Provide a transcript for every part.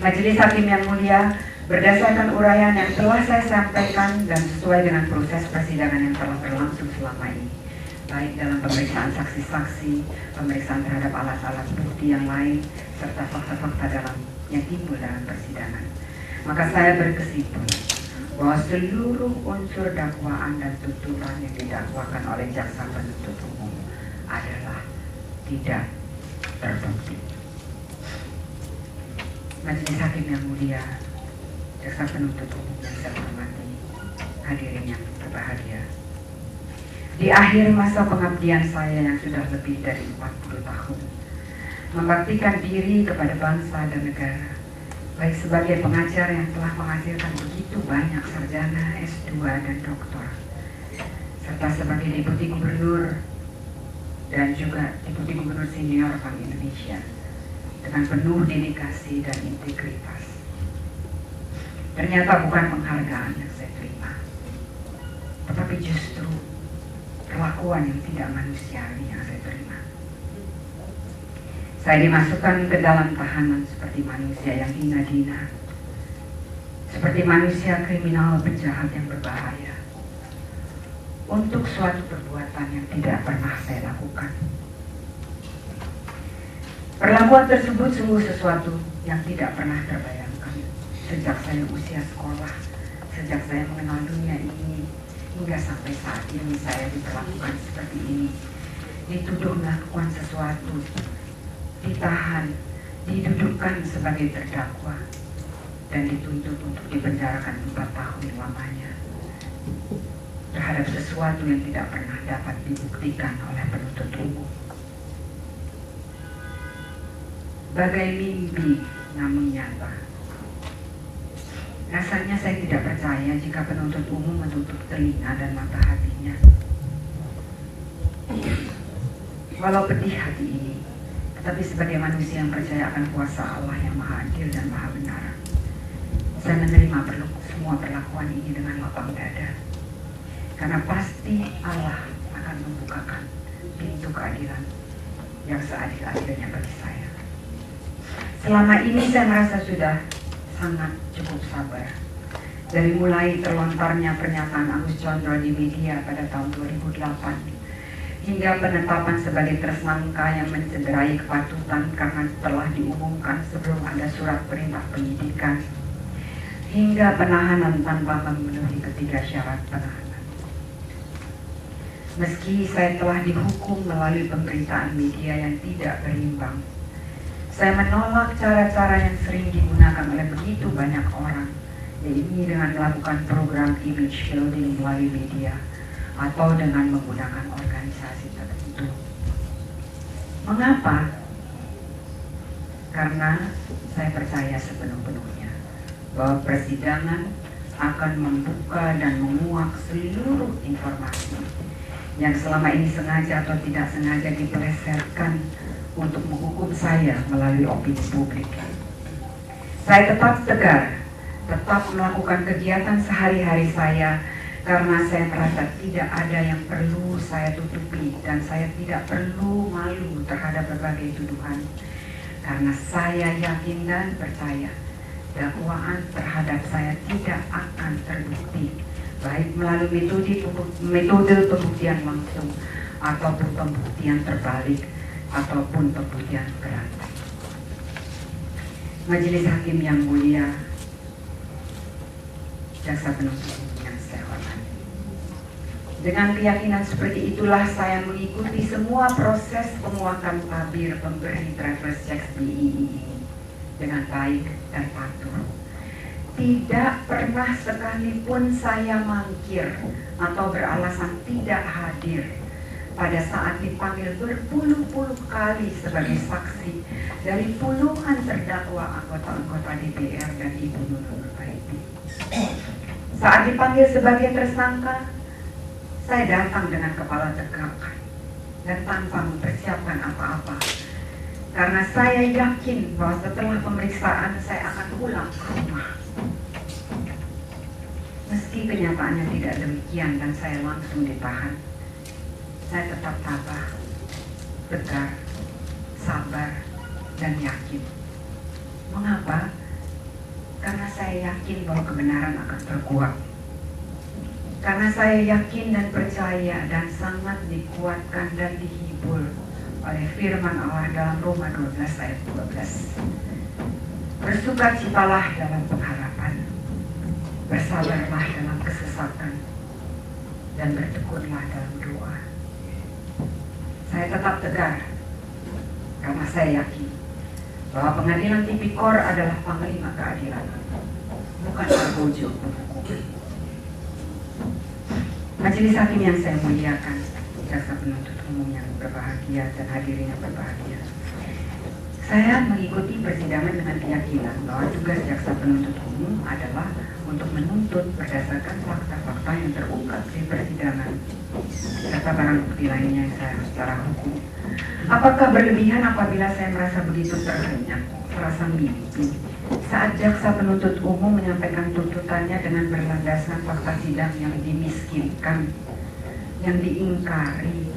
Majelis Hakim yang mulia, berdasarkan uraian yang telah saya sampaikan dan sesuai dengan proses persidangan yang telah berlangsung selama ini, baik dalam pemeriksaan saksi-saksi, pemeriksaan terhadap alat-alat bukti yang lain, serta fakta-fakta yang timbul dalam persidangan, maka saya berkesimpulan bahwa seluruh unsur dakwaan dan tuntutan yang didakwakan oleh jaksa penuntut umum adalah tidak terbukti. Majelis Hakim yang mulia, jaksa penuntut umum yang saya hormati, hadirin yang berbahagia. Di akhir masa pengabdian saya yang sudah lebih dari 40 tahun, membaktikan diri kepada bangsa dan negara, baik sebagai pengajar yang telah menghasilkan begitu banyak sarjana, S2 dan doktor, serta sebagai Deputi Gubernur dan juga Deputi Gubernur Senior Bank Indonesia dengan penuh dedikasi dan integritas. Ternyata bukan penghargaan yang saya terima, tetapi justru perlakuan yang tidak manusiawi yang saya terima. Saya dimasukkan ke dalam tahanan seperti manusia yang hina-hina, seperti manusia kriminal penjahat yang berbahaya, untuk suatu perbuatan yang tidak pernah saya lakukan. Perlakuan tersebut sungguh sesuatu yang tidak pernah terbayangkan sejak saya usia sekolah, sejak saya mengenal dunia ini, hingga sampai saat ini saya diperlakukan seperti ini, dituduh melakukan sesuatu, ditahan, didudukkan sebagai terdakwa, dan dituntut untuk dipenjarakan 4 tahun lamanya terhadap sesuatu yang tidak pernah dapat dibuktikan oleh penuntut umum. Bagai mimpi namun nyata. Rasanya saya tidak percaya jika penuntut umum menutup telinga dan mata hatinya. Walau pedih hati ini, tetapi sebagai manusia yang percaya akan kuasa Allah yang maha adil dan maha benar, saya menerima semua perlakuan ini dengan lapang dada. Karena pasti Allah akan membukakan pintu keadilan yang seadil-adilnya bagi saya. Selama ini saya merasa sudah sangat cukup sabar. Dari mulai terlontarnya pernyataan Agus Condro di media pada tahun 2008, hingga penetapan sebagai tersangka yang mencederai kepatutan karena telah diumumkan sebelum ada surat perintah penyidikan, hingga penahanan tanpa memenuhi ketiga syarat penahanan. Meski saya telah dihukum melalui pemberitaan media yang tidak berimbang, saya menolak cara-cara yang sering digunakan oleh begitu banyak orang, yaitu dengan melakukan program image building melalui media atau dengan menggunakan organisasi tertentu. Mengapa? Karena saya percaya sepenuh-penuhnya bahwa persidangan akan membuka dan menguak seluruh informasi yang selama ini sengaja atau tidak sengaja dipelesetkan untuk menghukum saya melalui opini publik. Saya tetap tegar, tetap melakukan kegiatan sehari-hari saya karena saya merasa tidak ada yang perlu saya tutupi dan saya tidak perlu malu terhadap berbagai tuduhan, karena saya yakin dan percaya dakwaan terhadap saya tidak akan terbukti, baik melalui metode pembuktian langsung ataupun pembuktian terbalik ataupun pembuktian berantai. Majelis Hakim yang mulia, jaksa penuntut umum yang saya hormati, dengan keyakinan seperti itulah saya mengikuti semua proses penguakan tabir pemberi travel checks BII ini dengan baik dan patuh. Tidak pernah sekalipun saya mangkir atau beralasan tidak hadir pada saat dipanggil berpuluh-puluh kali sebagai saksi dari puluhan terdakwa anggota-anggota DPR dan Ibu Nurul Nurbaiti. Saat dipanggil sebagai tersangka, saya datang dengan kepala tegak dan tanpa mempersiapkan apa-apa, karena saya yakin bahwa setelah pemeriksaan saya akan pulang ke rumah. Meski kenyataannya tidak demikian dan saya langsung ditahan, saya tetap tabah, tegar, sabar, dan yakin. Mengapa? saya yakin bahwa kebenaran akan terkuat. Karena saya yakin dan percaya dan sangat dikuatkan dan dihibur oleh firman Allah dalam Roma 12 ayat 12. Bersukacitalah dalam pengharapan, bersabarlah dalam kesesatan, dan bertekunlah dalam doa. Saya tetap tegar karena saya yakin bahwa pengadilan tipikor adalah panglima keadilan, bukan argojo penghukuman. Majelis hakim yang saya muliakan, jaksa penuntut umum yang berbahagia dan hadirin yang berbahagia, saya mengikuti persidangan dengan keyakinan bahwa tugas jaksa penuntut umum adalah untuk menuntut berdasarkan fakta-fakta yang terungkap di persidangan serta barang bukti lainnya yang saya harus secara hukum. Apakah berlebihan apabila saya merasa begitu terhenyak, merasa mimpi saat jaksa penuntut umum menyampaikan tuntutannya dengan berlandaskan fakta sidang yang dimiskinkan, yang diingkari,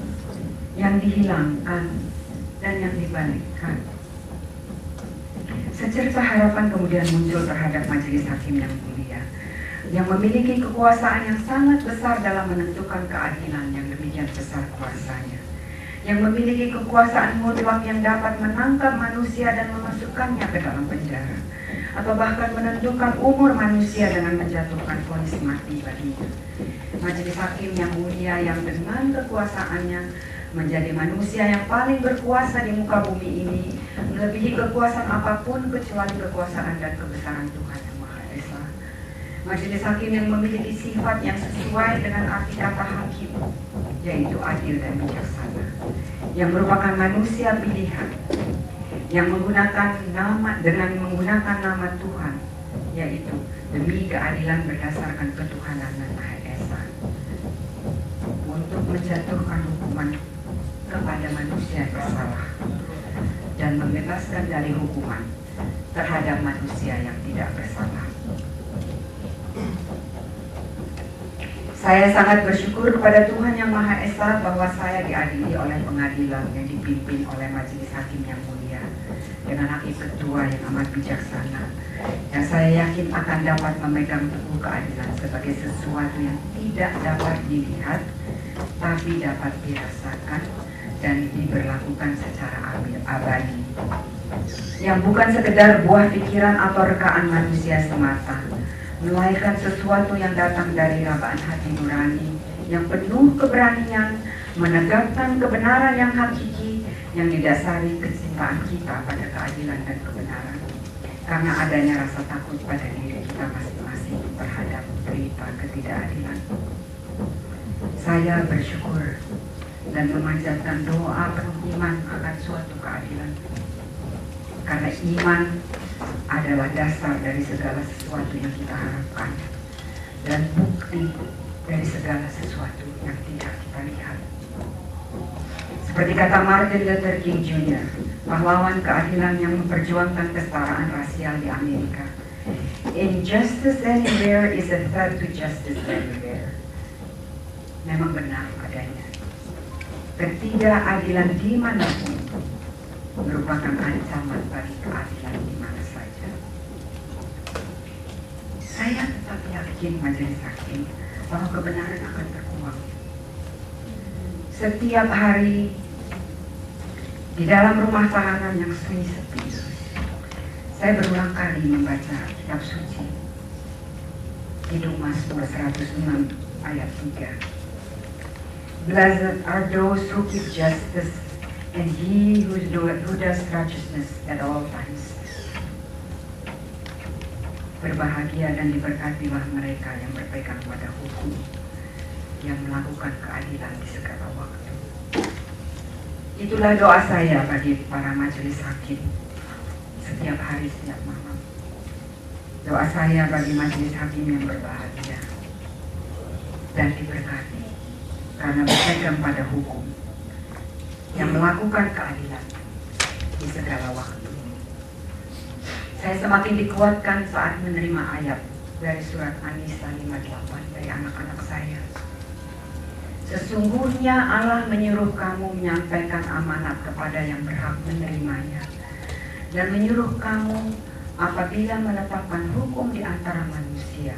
yang dihilangkan, dan yang dibalikkan? Secerca harapan kemudian muncul terhadap majelis hakim yang mulia, yang memiliki kekuasaan yang sangat besar dalam menentukan keadilan yang demikian besar kuasanya, yang memiliki kekuasaan mutlak yang dapat menangkap manusia dan memasukkannya ke dalam penjara, atau bahkan menentukan umur manusia dengan menjatuhkan vonis mati baginya. Majelis hakim yang mulia yang dengan kekuasaannya menjadi manusia yang paling berkuasa di muka bumi ini, melebihi kekuasaan apapun kecuali kekuasaan dan kebesaran Tuhan Yang Maha Esa. Majelis hakim yang memiliki sifat yang sesuai dengan arti kata hakim, yaitu adil dan bijaksana, yang merupakan manusia pilihan, yang menggunakan nama Tuhan, yaitu demi keadilan berdasarkan ketuhanan dan Maha Esa, untuk menjatuhkan hukuman kepada manusia yang bersalah dan membebaskan dari hukuman terhadap manusia yang tidak bersalah. Saya sangat bersyukur kepada Tuhan Yang Maha Esa bahwa saya diadili oleh pengadilan yang dipimpin oleh majelis hakim yang mulia dengan hakim ketua yang amat bijaksana, yang saya yakin akan dapat memegang teguh keadilan sebagai sesuatu yang tidak dapat dilihat tapi dapat dirasakan dan diberlakukan secara abadi, yang bukan sekedar buah pikiran atau rekaan manusia semata, melainkan sesuatu yang datang dari rabaan hati nurani yang penuh keberanian menegakkan kebenaran yang hakiki yang didasari kecintaan kita pada keadilan dan kebenaran, karena adanya rasa takut pada diri kita masing-masing terhadap berita ketidakadilan. Saya bersyukur dan memanjatkan doa penuh iman akan suatu keadilan, karena iman adalah dasar dari segala sesuatu yang kita harapkan dan bukti dari segala sesuatu yang tidak kita lihat. Seperti kata Martin Luther King Jr., pahlawan keadilan yang memperjuangkan kesetaraan rasial di Amerika, "Injustice anywhere is a threat to justice everywhere." Memang benar adanya. Ketidakadilan dimanapun merupakan ancaman bagi keadilan di mana saja. Saya tetap yakin majelis hakim bahwa kebenaran akan terkuak. Setiap hari di dalam rumah tahanan yang sunyi sepi, saya berulang kali membaca kitab suci. Kidung Mazmur 106 ayat 3. Blessed are those who keep justice, and he who does righteousness at all times. Berbahagia dan diberkatilah mereka yang berpegang pada hukum, yang melakukan keadilan di segala waktu. Itulah doa saya bagi para majelis hakim setiap hari, setiap malam. Doa saya bagi majelis hakim yang berbahagia dan diberkati karena berpegang pada hukum, yang melakukan keadilan di segala waktu. Saya semakin dikuatkan saat menerima ayat dari surat An-Nisa 58 dari anak-anak saya. Sesungguhnya Allah menyuruh kamu menyampaikan amanat kepada yang berhak menerimanya, dan menyuruh kamu apabila menetapkan hukum di antara manusia,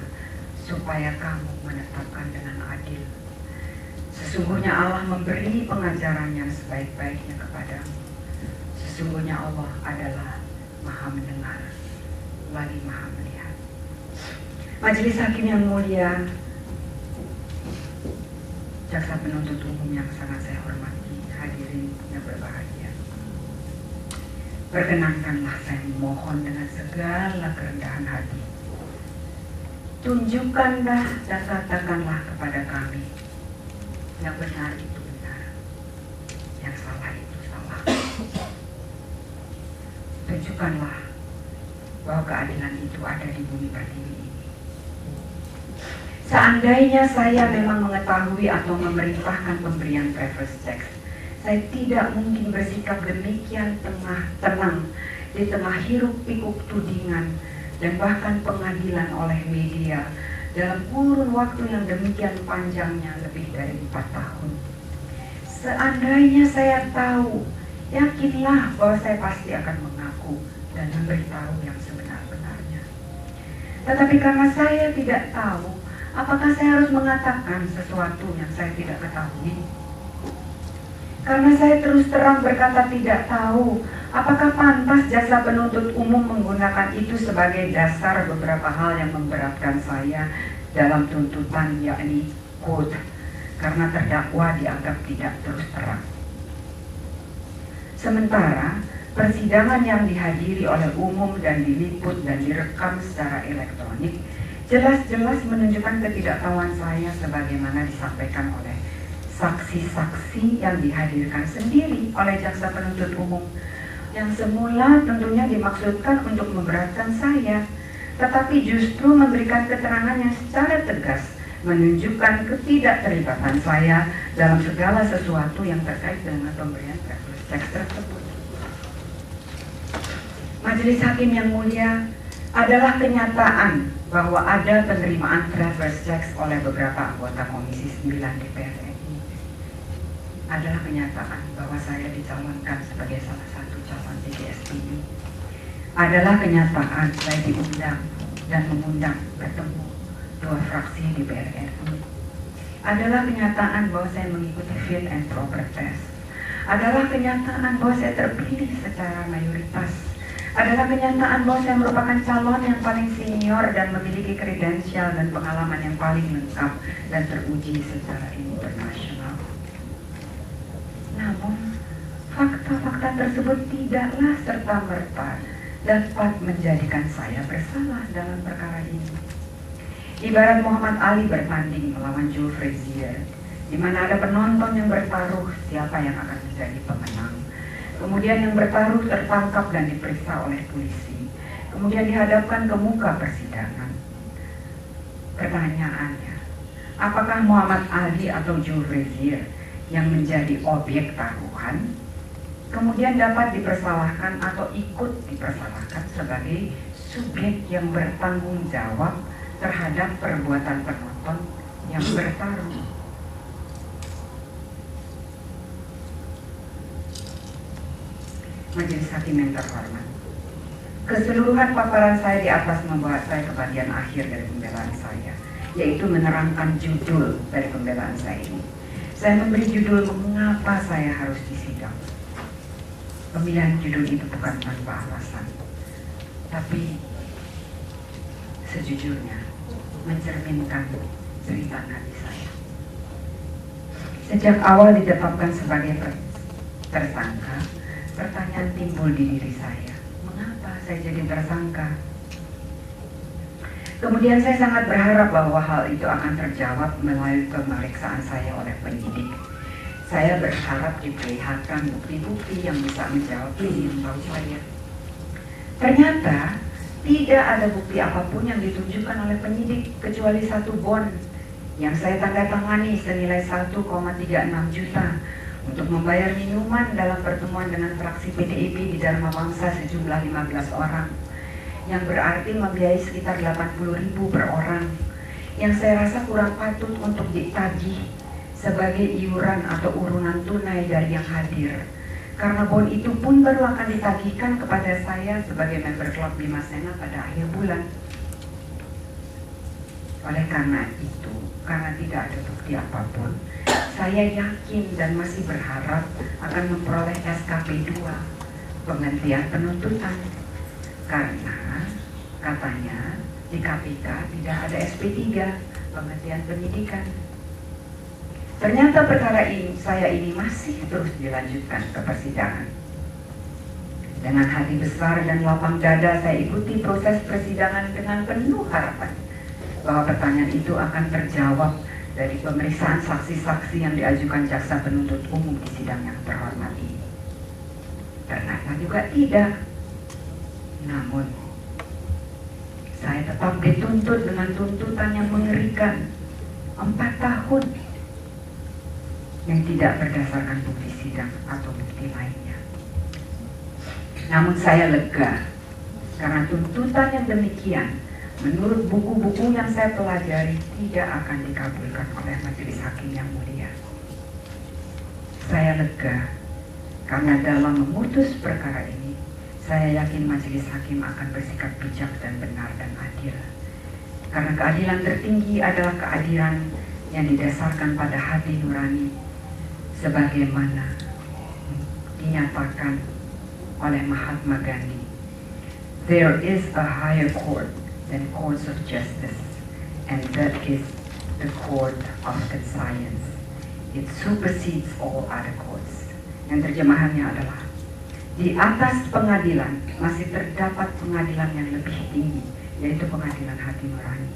supaya kamu menetapkan dengan adil. Sesungguhnya Allah memberi pengajaran yang sebaik-baiknya kepadamu. Sesungguhnya Allah adalah Maha mendengar, lagi Maha melihat. Majelis hakim yang mulia, jaksa penuntut umum yang sangat saya hormati, hadirin yang berbahagia. Perkenankanlah saya memohon dengan segala kerendahan hati. Tunjukkanlah dan katakanlah kepada kami, yang benar itu benar, yang salah itu salah. Tunjukkanlah bahwa keadilan itu ada di bumi pertiwi ini. Seandainya saya memang mengetahui atau memerintahkan pemberian privilege tax, saya tidak mungkin bersikap demikian tenang di tengah hiruk pikuk tudingan dan bahkan pengadilan oleh media dalam kurun waktu yang demikian panjangnya, lebih dari 4 tahun. Seandainya saya tahu, yakinlah bahwa saya pasti akan mengaku dan memberitahu yang sebenar-benarnya. Tetapi karena saya tidak tahu, apakah saya harus mengatakan sesuatu yang saya tidak ketahui? Karena saya terus terang berkata tidak tahu, apakah pantas jaksa penuntut umum menggunakan itu sebagai dasar beberapa hal yang memberatkan saya dalam tuntutan, yakni quote, karena terdakwa dianggap tidak terus terang. Sementara persidangan yang dihadiri oleh umum dan diliput dan direkam secara elektronik jelas-jelas menunjukkan ketidaktahuan saya sebagaimana disampaikan oleh saksi-saksi yang dihadirkan sendiri oleh jaksa penuntut umum, yang semula tentunya dimaksudkan untuk memberatkan saya, tetapi justru memberikan keterangan yang secara tegas menunjukkan ketidakterlibatan saya dalam segala sesuatu yang terkait dengan pemberian privilege tax tersebut. Majelis hakim yang mulia, adalah kenyataan bahwa ada penerimaan privilege tax oleh beberapa anggota Komisi 9 DPR RI. Adalah kenyataan bahwa saya dicalonkan sebagai salah satu calon DPSPI. Adalah kenyataan saya diundang dan mengundang bertemu 2 fraksi DPR RI. Adalah kenyataan bahwa saya mengikuti fit and proper test. Adalah kenyataan bahwa saya terpilih secara mayoritas. Adalah kenyataan bahwa saya merupakan calon yang paling senior dan memiliki kredensial dan pengalaman yang paling lengkap dan teruji secara internasional. Namun, fakta-fakta tersebut tidaklah serta-merta dapat menjadikan saya bersalah dalam perkara ini. Ibarat Muhammad Ali bertanding melawan Jules Frazier, di mana ada penonton yang bertaruh siapa yang akan menjadi pemenang. Kemudian yang bertaruh tertangkap dan diperiksa oleh polisi. Kemudian dihadapkan ke muka persidangan. Pertanyaannya, apakah Muhammad Ali atau Jules Frazier yang menjadi objek taruhan kemudian dapat dipersalahkan atau ikut dipersalahkan sebagai subjek yang bertanggung jawab terhadap perbuatan penonton yang bertaruh? Majelis hakim yang terhormat, keseluruhan paparan saya di atas membawa saya ke bagian akhir dari pembelaan saya, yaitu menerangkan judul dari pembelaan saya ini. Saya memberi judul mengapa saya harus disidang. Pemilihan judul itu bukan tanpa alasan, tapi sejujurnya mencerminkan cerita hati saya. Sejak awal ditetapkan sebagai tersangka, pertanyaan timbul di diri saya, mengapa saya jadi tersangka? Kemudian saya sangat berharap bahwa hal itu akan terjawab melalui pemeriksaan saya oleh penyidik. Saya berharap diperlihatkan bukti-bukti yang bisa menjawab ingin tahu saya. Ternyata tidak ada bukti apapun yang ditunjukkan oleh penyidik kecuali satu bond yang saya tanda tangani senilai 1,36 juta untuk membayar minuman dalam pertemuan dengan fraksi PDIP di Dharma Bangsa sejumlah 15 orang, yang berarti membiayai sekitar 80.000 per orang, yang saya rasa kurang patut untuk ditagih sebagai iuran atau urunan tunai dari yang hadir, karena bon itu pun baru akan ditagihkan kepada saya sebagai member klub Bima Sena pada akhir bulan. Oleh karena itu, karena tidak ada bukti apapun, saya yakin dan masih berharap akan memperoleh SKP 2, penghentian penuntutan. Karena katanya di KPK tidak ada SP 3, penghentian penyidikan. Ternyata perkara saya ini masih terus dilanjutkan ke persidangan. Dengan hati besar dan lapang dada saya ikuti proses persidangan dengan penuh harapan bahwa pertanyaan itu akan terjawab dari pemeriksaan saksi-saksi yang diajukan jaksa penuntut umum di sidang yang terhormat ini. Ternyata juga tidak. Namun, saya tetap dituntut dengan tuntutan yang mengerikan 4 tahun yang tidak berdasarkan bukti sidang atau bukti lainnya. Namun saya lega karena tuntutan yang demikian menurut buku-buku yang saya pelajari tidak akan dikabulkan oleh majelis hakim yang mulia. Saya lega karena dalam memutus perkara ini saya yakin majelis hakim akan bersikap bijak dan benar dan adil. Karena keadilan tertinggi adalah keadilan yang didasarkan pada hati nurani sebagaimana dinyatakan oleh Mahatma Gandhi. There is a higher court than courts of justice, and that is the court of conscience. It supersedes all other courts. Yang terjemahannya adalah, di atas pengadilan masih terdapat pengadilan yang lebih tinggi, yaitu pengadilan hati nurani.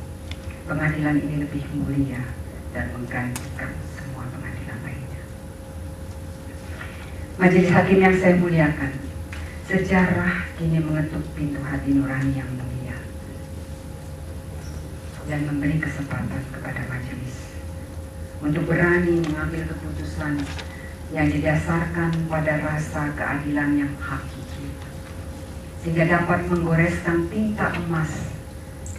Pengadilan ini lebih mulia dan menggantikan semua pengadilan lainnya. Majelis hakim yang saya muliakan, sejarah kini mengetuk pintu hati nurani yang mulia dan memberi kesempatan kepada majelis untuk berani mengambil keputusan yang didasarkan pada rasa keadilan yang hakiki, sehingga dapat menggoreskan tinta emas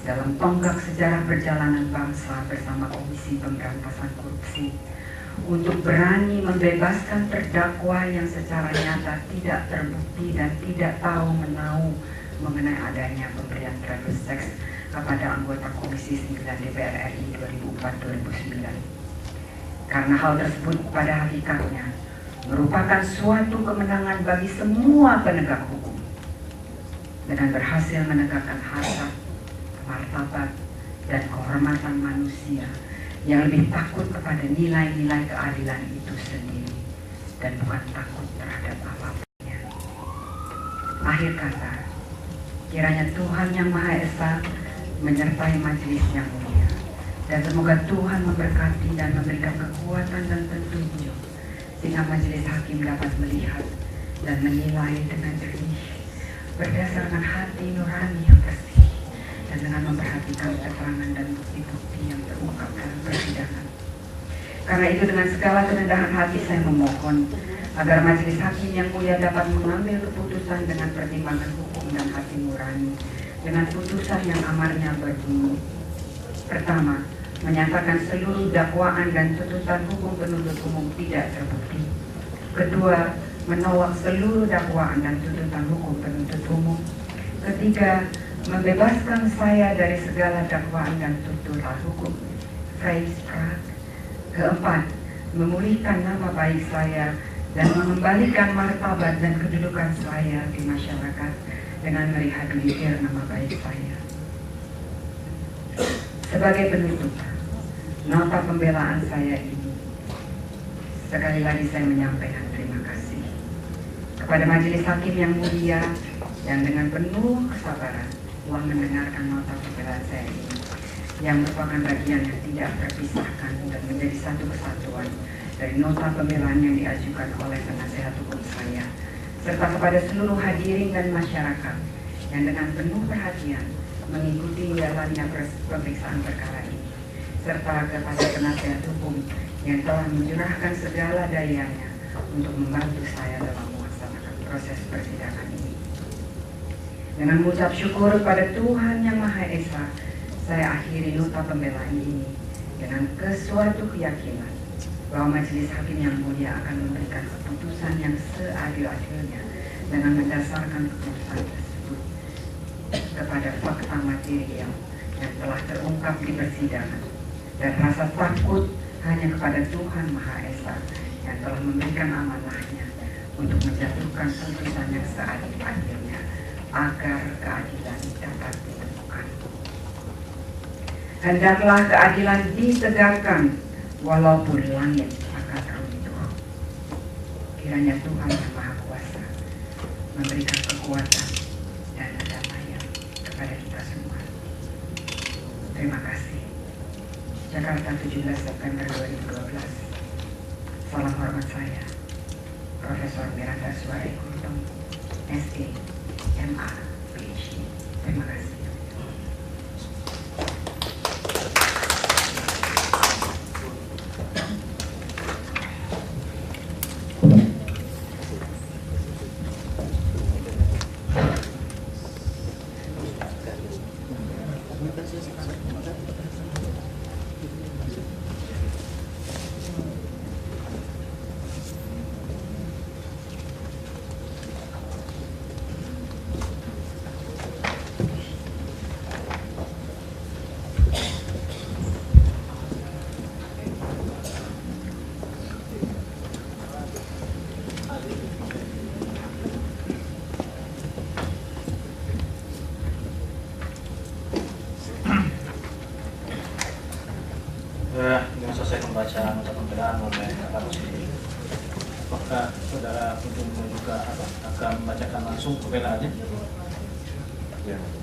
dalam tonggak sejarah perjalanan bangsa bersama Komisi Pemberantasan Korupsi untuk berani membebaskan terdakwa yang secara nyata tidak terbukti dan tidak tahu menahu mengenai adanya pemberian travel sex kepada anggota Komisi 9 DPR RI 2004-2009. Karena hal tersebut pada hakikatnya merupakan suatu kemenangan bagi semua penegak hukum. Dengan berhasil menegakkan harkat, martabat, dan kehormatan manusia yang lebih takut kepada nilai-nilai keadilan itu sendiri dan bukan takut terhadap apapun. Akhir kata, kiranya Tuhan Yang Maha Esa menyertai majelis yang mulia, dan semoga Tuhan memberkati dan memberikan kekuatan dan petunjuk sehingga majelis hakim dapat melihat dan menilai dengan jernih berdasarkan hati nurani yang bersih dan dengan memperhatikan keterangan dan bukti-bukti yang terungkap dalam persidangan. Karena itu dengan segala kerendahan hati saya memohon agar majelis hakim yang mulia dapat mengambil keputusan dengan pertimbangan hukum dan hati nurani dengan putusan yang amarnya berbunyi. Pertama, menyatakan seluruh dakwaan dan tuntutan hukum penuntut umum tidak terbukti. Kedua, menolak seluruh dakwaan dan tuntutan hukum penuntut umum. Ketiga, membebaskan saya dari segala dakwaan dan tuntutan hukum. Vrijspraak. Keempat, memulihkan nama baik saya dan mengembalikan martabat dan kedudukan saya di masyarakat dengan merehabilitir nama baik saya. Sebagai penutup, nota pembelaan saya ini, sekali lagi saya menyampaikan terima kasih kepada majelis hakim yang mulia yang dengan penuh kesabaran telah mendengarkan nota pembelaan saya ini, yang merupakan bagian yang tidak terpisahkan dan menjadi satu kesatuan dari nota pembelaan yang diajukan oleh penasehat hukum saya, serta kepada seluruh hadirin dan masyarakat yang dengan penuh perhatian mengikuti jalannya pemeriksaan perkara ini, serta kepada penasehat hukum yang telah mencurahkan segala dayanya untuk membantu saya dalam melaksanakan proses persidangan ini. Dengan mengucap syukur pada Tuhan Yang Maha Esa, saya akhiri nota pembelaan ini dengan kesuatu keyakinan bahwa majelis hakim yang mulia akan memberikan keputusan yang seadil-adilnya dengan mendasarkan keputusan tersebut kepada fakta material yang telah terungkap di persidangan dan rasa takut hanya kepada Tuhan Maha Esa yang telah memberikan amanahnya untuk menjatuhkan putusan yang seadil-adilnya agar keadilan dapat ditemukan. Hendaklah keadilan ditegakkan walaupun langit akan runtuh. Kiranya Tuhan yang Maha Kuasa memberikan kekuatan dan kedamaian kepada kita semua. Terima kasih. Jakarta 17 September 2012. Salam hormat saya, Profesor Miranda Suare Kuntum, SD, MA, PhD. Terima kasih. Dengan selesai pembacaan nota pembelaan oleh Pak Rusdi, apakah saudara untuk juga akan membacakan langsung pembelaannya? Ya.